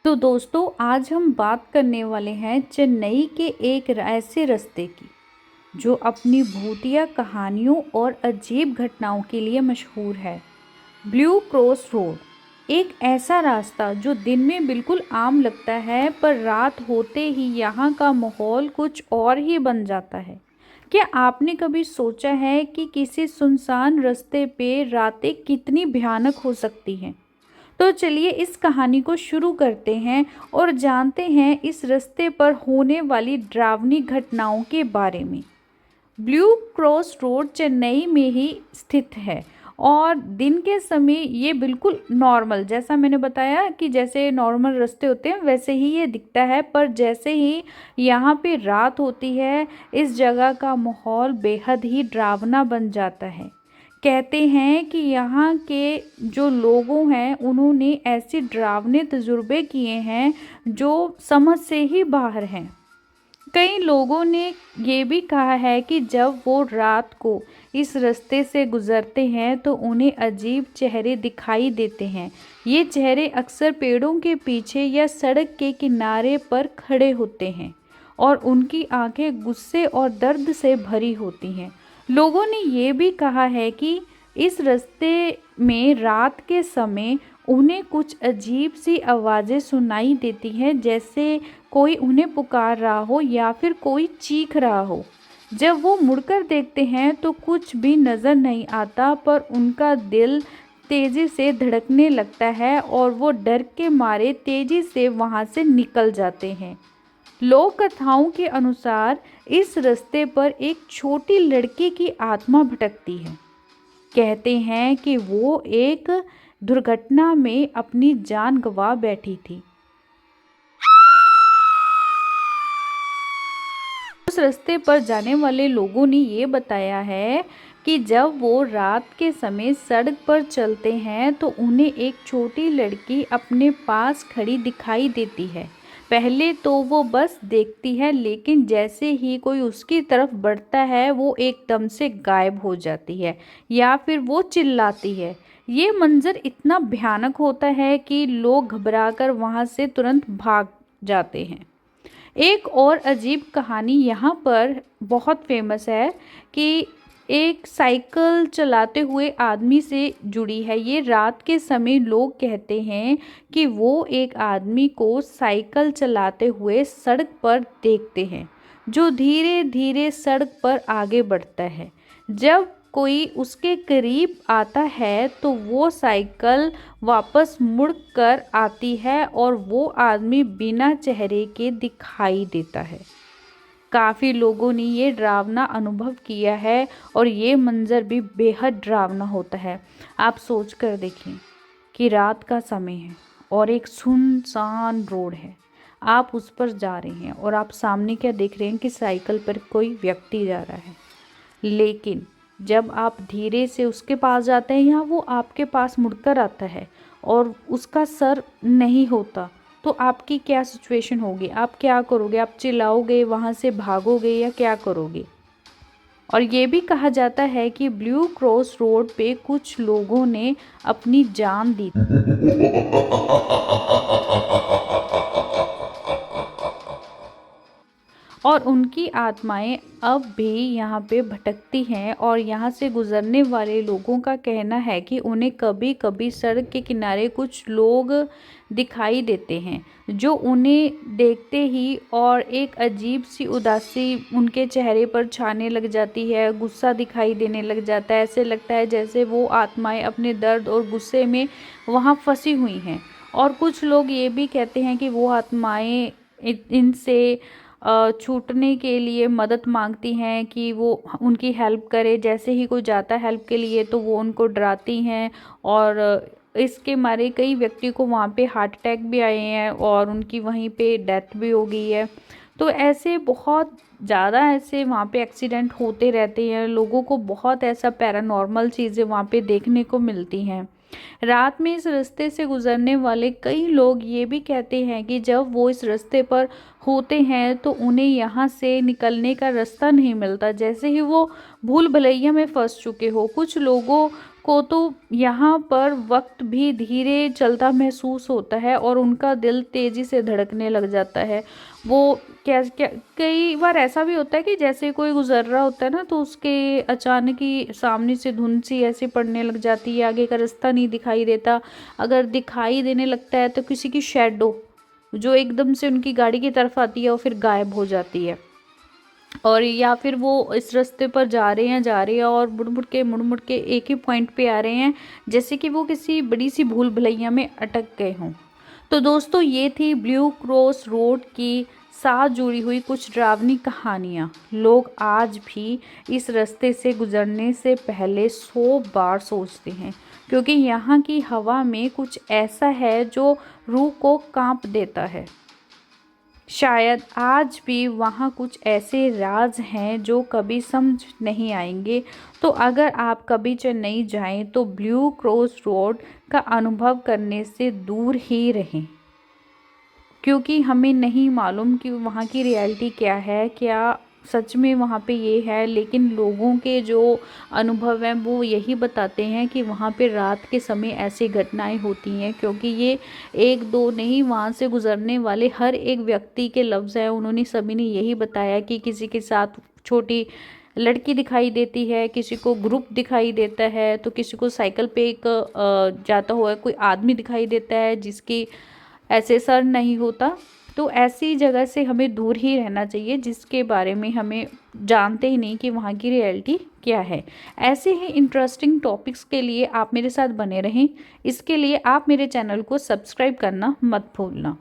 तो दोस्तों आज हम बात करने वाले हैं चेन्नई के एक ऐसे रास्ते की जो अपनी भूतिया कहानियों और अजीब घटनाओं के लिए मशहूर है। ब्लू क्रॉस रोड एक ऐसा रास्ता जो दिन में बिल्कुल आम लगता है, पर रात होते ही यहाँ का माहौल कुछ और ही बन जाता है। क्या आपने कभी सोचा है कि किसी सुनसान रास्ते पे रातें कितनी भयानक हो सकती हैं? तो चलिए इस कहानी को शुरू करते हैं और जानते हैं इस रास्ते पर होने वाली डरावनी घटनाओं के बारे में। ब्लू क्रॉस रोड चेन्नई में ही स्थित है और दिन के समय ये बिल्कुल नॉर्मल, जैसा मैंने बताया कि जैसे नॉर्मल रास्ते होते हैं वैसे ही ये दिखता है, पर जैसे ही यहाँ पे रात होती है इस जगह का माहौल बेहद ही डरावना बन जाता है। कहते हैं कि यहाँ के जो लोगों हैं उन्होंने ऐसे डरावने तजुर्बे किए हैं जो समझ से ही बाहर हैं। कई लोगों ने ये भी कहा है कि जब वो रात को इस रास्ते से गुजरते हैं तो उन्हें अजीब चेहरे दिखाई देते हैं। ये चेहरे अक्सर पेड़ों के पीछे या सड़क के किनारे पर खड़े होते हैं और उनकी आंखें गुस्से और दर्द से भरी होती हैं। लोगों ने ये भी कहा है कि इस रास्ते में रात के समय उन्हें कुछ अजीब सी आवाज़ें सुनाई देती हैं, जैसे कोई उन्हें पुकार रहा हो या फिर कोई चीख रहा हो। जब वो मुड़कर देखते हैं तो कुछ भी नज़र नहीं आता, पर उनका दिल तेज़ी से धड़कने लगता है और वो डर के मारे तेज़ी से वहाँ से निकल जाते हैं। लोक कथाओं के अनुसार इस रास्ते पर एक छोटी लड़की की आत्मा भटकती है। कहते हैं कि वो एक दुर्घटना में अपनी जान गंवा बैठी थी। उस रास्ते पर जाने वाले लोगों ने ये बताया है कि जब वो रात के समय सड़क पर चलते हैं तो उन्हें एक छोटी लड़की अपने पास खड़ी दिखाई देती है। पहले तो वो बस देखती है, लेकिन जैसे ही कोई उसकी तरफ बढ़ता है वो एकदम से गायब हो जाती है या फिर वो चिल्लाती है। ये मंजर इतना भयानक होता है कि लोग घबराकर वहाँ से तुरंत भाग जाते हैं। एक और अजीब कहानी यहाँ पर बहुत फेमस है कि एक साइकिल चलाते हुए आदमी से जुड़ी है। ये रात के समय लोग कहते हैं कि वो एक आदमी को साइकिल चलाते हुए सड़क पर देखते हैं, जो धीरे धीरे सड़क पर आगे बढ़ता है। जब कोई उसके करीब आता है तो वो साइकिल वापस मुड़ कर आती है और वो आदमी बिना चेहरे के दिखाई देता है। काफ़ी लोगों ने ये डरावना अनुभव किया है और ये मंजर भी बेहद डरावना होता है। आप सोच कर देखें कि रात का समय है और एक सुनसान रोड है, आप उस पर जा रहे हैं और आप सामने क्या देख रहे हैं कि साइकिल पर कोई व्यक्ति जा रहा है, लेकिन जब आप धीरे से उसके पास जाते हैं या वो आपके पास मुड़कर आता है और उसका सर नहीं होता, तो आपकी क्या सिचुएशन होगी? आप क्या करोगे? आप चिल्लाओगे, वहाँ से भागोगे या क्या करोगे? और ये भी कहा जाता है कि ब्लू क्रॉस रोड पे कुछ लोगों ने अपनी जान दी और उनकी आत्माएं अब भी यहाँ पे भटकती हैं और यहाँ से गुजरने वाले लोगों का कहना है कि उन्हें कभी कभी सड़क के किनारे कुछ लोग दिखाई देते हैं जो उन्हें देखते ही और एक अजीब सी उदासी उनके चेहरे पर छाने लग जाती है, गुस्सा दिखाई देने लग जाता है। ऐसे लगता है जैसे वो आत्माएं अपने दर्द और गुस्से में वहाँ फंसी हुई हैं। और कुछ लोग ये भी कहते हैं कि वो आत्माएं इनसे छूटने के लिए मदद मांगती हैं कि वो उनकी हेल्प करे। जैसे ही कोई जाता है हेल्प के लिए तो वो उनको डराती हैं और इसके मारे कई व्यक्ति को वहाँ पे हार्ट अटैक भी आए हैं और उनकी वहीं पे डेथ भी हो गई है। तो ऐसे बहुत ज़्यादा ऐसे वहाँ पे एक्सीडेंट होते रहते हैं, लोगों को बहुत ऐसा पैरानॉर्मल चीज़ें वहाँ पे देखने को मिलती हैं। रात में इस रास्ते से गुजरने वाले कई लोग ये भी कहते हैं कि जब वो इस रास्ते पर होते हैं तो उन्हें यहाँ से निकलने का रास्ता नहीं मिलता, जैसे ही वो भूल भुलैया में फंस चुके हो। कुछ लोगों को तो यहाँ पर वक्त भी धीरे चलता महसूस होता है और उनका दिल तेज़ी से धड़कने लग जाता है। वो क्या क्या कई बार ऐसा भी होता है कि जैसे कोई गुजर रहा होता है ना, तो उसके अचानक ही सामने से धुंध सी ऐसी पड़ने लग जाती है, आगे का रास्ता नहीं दिखाई देता। अगर दिखाई देने लगता है तो किसी की शैडो जो एकदम से उनकी गाड़ी की तरफ आती है और फिर गायब हो जाती है। और या फिर वो इस रास्ते पर जा रहे हैं और मुड़ मुड़ के एक ही पॉइंट पे आ रहे हैं, जैसे कि वो किसी बड़ी सी भूल भुलैया में अटक गए हों। तो दोस्तों, ये थी ब्लू क्रॉस रोड की साथ जुड़ी हुई कुछ डरावनी कहानियाँ। लोग आज भी इस रास्ते से गुजरने से पहले 100 बार सोचते हैं, क्योंकि यहाँ की हवा में कुछ ऐसा है जो रूह को कांप देता है। शायद आज भी वहाँ कुछ ऐसे राज हैं जो कभी समझ नहीं आएंगे। तो अगर आप कभी चेन्नई जाएं तो ब्लू क्रॉस रोड का अनुभव करने से दूर ही रहें, क्योंकि हमें नहीं मालूम कि वहाँ की रियलिटी क्या है, क्या सच में वहाँ पे ये है। लेकिन लोगों के जो अनुभव हैं वो यही बताते हैं कि वहाँ पे रात के समय ऐसी घटनाएं होती हैं, क्योंकि ये एक दो नहीं, वहाँ से गुजरने वाले हर एक व्यक्ति के लफ्ज़ हैं, उन्होंने सभी ने यही बताया कि किसी के साथ छोटी लड़की दिखाई देती है, किसी को ग्रुप दिखाई देता है, तो किसी को साइकिल पे एक जाता हुआ कोई आदमी दिखाई देता है जिसकी ऐसे सर नहीं होता। तो ऐसी जगह से हमें दूर ही रहना चाहिए जिसके बारे में हमें जानते ही नहीं कि वहाँ की रियलिटी क्या है। ऐसे ही इंटरेस्टिंग टॉपिक्स के लिए आप मेरे साथ बने रहें। इसके लिए आप मेरे चैनल को सब्सक्राइब करना मत भूलना।